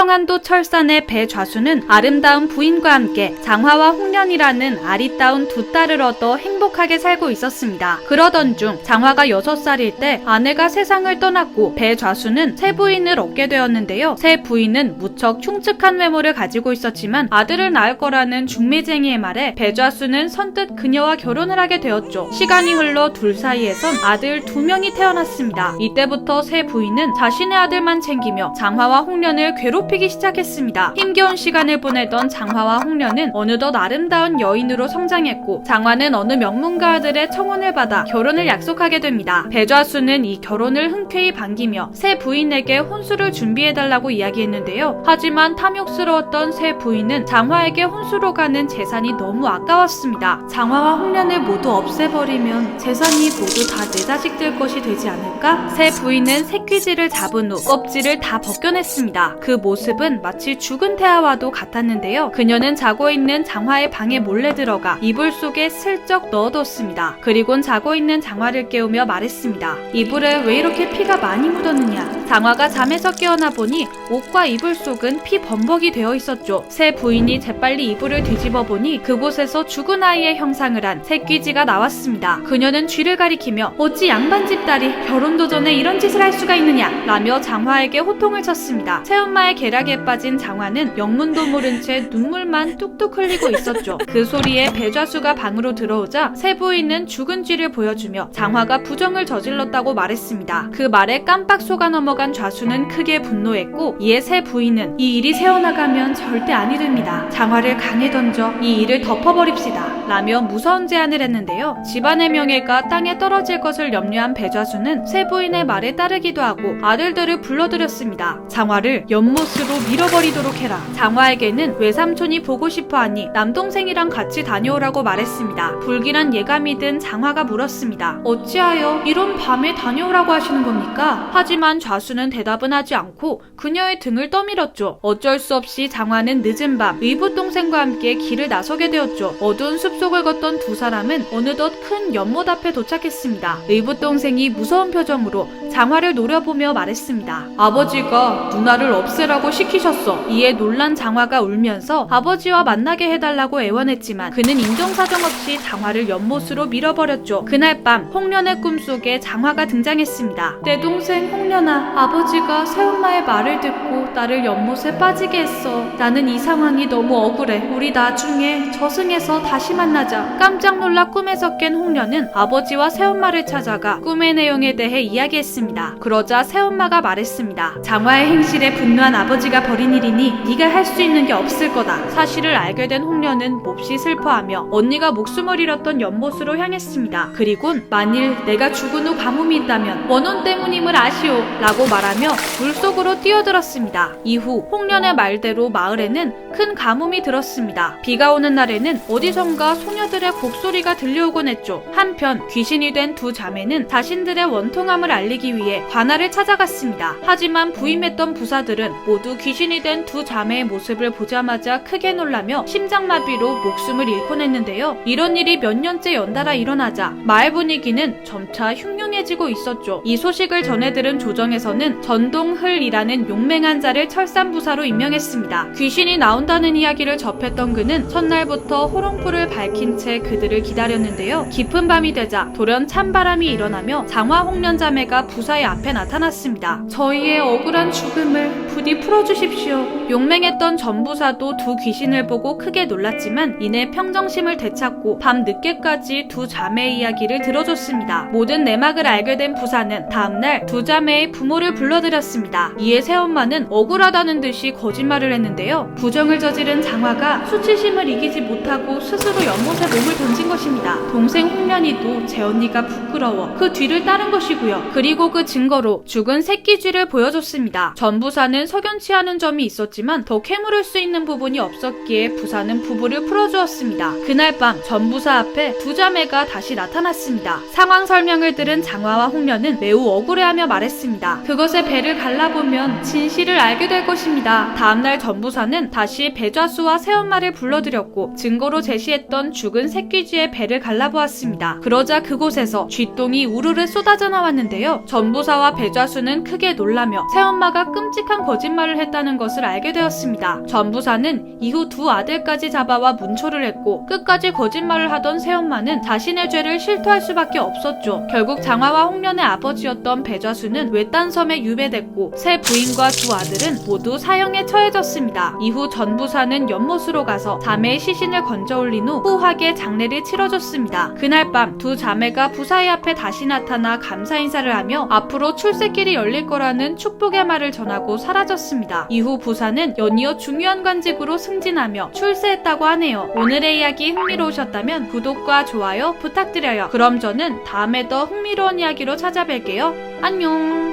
평안도 철산의 배좌수는 아름다운 부인과 함께 장화와 홍련이라는 아리따운 두 딸을 얻어 행복하게 살고 있었습니다. 그러던 중 장화가 6살일 때 아내가 세상을 떠났고 배좌수는 새 부인을 얻게 되었는데요. 새 부인은 무척 흉측한 외모를 가지고 있었지만 아들을 낳을 거라는 중매쟁이의 말에 배좌수는 선뜻 그녀와 결혼을 하게 되었죠. 시간이 흘러 둘 사이에선 아들 2명이 태어났습니다. 이때부터 새 부인은 자신의 아들만 챙기며 장화와 홍련을 괴롭히기 시작했습니다. 힘겨운 시간을 보내던 장화와 홍련은 어느덧 아름다운 여인으로 성장했고 장화는 어느 명문가 아들의 청혼을 받아 결혼을 약속하게 됩니다. 배좌수는 이 결혼을 흔쾌히 반기며 새 부인에게 혼수를 준비해달라고 이야기했는데요. 하지만 탐욕스러웠던 새 부인은 장화에게 혼수로 가는 재산이 너무 아까웠습니다. 장화와 홍련을 모두 없애버리면 재산이 모두 다 내 자식들 것이 되지 않을까? 새 부인은 새끼쥐를 잡은 후 껍질을 다 벗겨냈습니다. 그 모습은 마치 죽은 태아와도 같았는데요. 그녀는 자고 있는 장화의 방에 몰래 들어가 이불 속에 슬쩍 넣어뒀습니다. 그리곤 자고 있는 장화를 깨우며 말했습니다. 이불에 왜 이렇게 피가 많이 묻었느냐? 장화가 잠에서 깨어나 보니 옷과 이불 속은 피 범벅이 되어 있었죠. 새 부인이 재빨리 이불을 뒤집어 보니 그곳에서 죽은 아이의 형상을 한 새끼쥐가 나왔습니다. 그녀는 쥐를 가리키며 어찌 양반집 딸이 결혼도 전에 이런 짓을 할 수가 있느냐? 라며 장화에게 호통을 쳤습니다. 새엄마의 계략에 빠진 장화는 영문도 모른 채 눈물만 뚝뚝 흘리고 있었죠. 그 소리에 배좌수가 방으로 들어오자 새 부인은 죽은 쥐를 보여주며 장화가 부정을 저질렀다고 말했습니다. 그 말에 깜빡 속아 넘어간 좌수는 크게 분노했고 이에 새 부인은 이 일이 새어나가면 절대 아니 됩니다. 장화를 강에 던져 이 일을 덮어버립시다. 라며 무서운 제안을 했는데요. 집안의 명예가 땅에 떨어질 것을 염려한 배좌수는 새 부인의 말에 따르기도 하고 아들들을 불러들였습니다. 장화를 연못으로 밀어버리도록 해라. 장화에게는 외삼촌이 보고 싶어하니 남동생이랑 같이 다녀오라고 말했습니다. 불길한 예감이 든 장화가 물었습니다. 어찌하여 이런 밤에 다녀오라고 하시는 겁니까? 하지만 좌수는 대답은 하지 않고 그녀의 등을 떠밀었죠. 어쩔 수 없이 장화는 늦은 밤 의붓동생과 함께 길을 나서게 되었죠. 어두운 숲속을 걷던 두 사람은 어느덧 큰 연못 앞에 도착했습니다. 의붓동생이 무서운 표정으로 장화를 노려보며 말했습니다. 아버지가 누나를 없애라고 시키셨어. 이에 놀란 장화가 울면서 아버지와 만나게 해달라고 애원했지만 그는 인정사정 없이 장화를 연못으로 밀어버렸죠. 그날 밤 홍련의 꿈속에 장화가 등장했습니다. 내 동생 홍련아, 아버지가 새엄마의 말을 듣고 나를 연못에 빠지게 했어. 나는 이 상황이 너무 억울해. 우리 나중에 저승에서 다시 만나자. 깜짝 놀라 꿈에서 깬 홍련은 아버지와 새엄마를 찾아가 꿈의 내용에 대해 이야기했습니다. 그러자 새엄마가 말했습니다. 장화의 행실에 분노한 아버지가 벌인 일이니 네가 할 수 있는 게 없을 거다. 사실을 알게 된 홍련은 몹시 슬퍼하며 언니가 목숨을 잃었던 연못으로 향했습니다. 그리곤 만일 내가 죽은 후 가뭄이 있다면 원혼 때문임을 아시오 라고 말하며 물속으로 뛰어들었습니다. 이후 홍련의 말대로 마을에는 큰 가뭄이 들었습니다. 비가 오는 날에는 어디선가 소녀들의 곡소리가 들려오곤 했죠. 한편 귀신이 된 두 자매는 자신들의 원통함을 알리기 위해 관아를 찾아갔습니다. 하지만 부임했던 부사들은 모두 귀신이 된 두 자매의 모습을 보자마자 크게 놀라며 심장마비로 목숨을 잃곤 했는데요. 이런 일이 몇 년째 연달아 일어나자 마을 분위기는 점차 흉흉해지고 있었죠. 이 소식을 전해 들은 조정에서는 전동흘이라는 용맹한 자를 철산부사로 임명했습니다. 귀신이 나온다는 이야기를 접했던 그는 첫날부터 호롱불을 밝힌 채 그들을 기다렸는데요. 깊은 밤이 되자 돌연 찬바람이 일어나며 장화 홍련 자매가 부사의 앞에 나타났습니다. 저희의 억울한 죽음을 부디 풀어주십시오. 용맹했던 전부사도 두 귀신을 보고 크게 놀랐지만 이내 평정심을 되찾고 밤 늦게까지 두 자매의 이야기를 들어줬습니다. 모든 내막을 알게 된 부사는 다음날 두 자매의 부모를 불러들였습니다. 이에 새엄마는 억울하다는 듯이 거짓말을 했는데요. 부정을 저지른 장화가 수치심을 이기지 못하고 스스로 연못에 몸을 던진 것입니다. 동생 홍련이도 제 언니가 부끄러워 그 뒤를 따른 것이고요. 그리고 그 증거로 죽은 새끼쥐를 보여줬습니다. 전부사는 석연치 않은 점이 있었지만 더 캐물을 수 있는 부분이 없었기에 부사는 부부를 풀어주었습니다. 그날 밤 전부사 앞에 두 자매가 다시 나타났습니다. 상황 설명을 들은 장화와 홍련은 매우 억울해하며 말했습니다. 그것의 배를 갈라보면 진실을 알게 될 것입니다. 다음날 전부사는 다시 배좌수와 새엄마를 불러들였고 증거로 제시했던 죽은 새끼쥐의 배를 갈라보았습니다. 그러자 그곳에서 쥐똥이 우르르 쏟아져 나왔는데요. 전부사와 배좌수는 크게 놀라며 새엄마가 끔찍한 거짓말을 했다는 것을 알게 되었습니다. 전부사는 이후 두 아들까지 잡아와 문초를 했고 끝까지 거짓말을 하던 새엄마는 자신의 죄를 실토할 수밖에 없었죠. 결국 장화와 홍련의 아버지였던 배좌수는 외딴 섬에 유배됐고 새 부인과 두 아들은 모두 사형에 처해졌습니다. 이후 전부사는 연못으로 가서 자매의 시신을 건져 올린 후 후하게 장례를 치러줬습니다. 그날 밤 두 자매가 부사의 앞에 다시 나타나 감사 인사를 하며 앞으로 출세길이 열릴 거라는 축복의 말을 전하고 사라졌습니다. 이후 부사는 연이어 중요한 관직으로 승진하며 출세했다고 하네요. 오늘의 이야기 흥미로우셨다면 구독과 좋아요 부탁드려요. 그럼 저는 다음에 더 흥미로운 이야기로 찾아뵐게요. 안녕.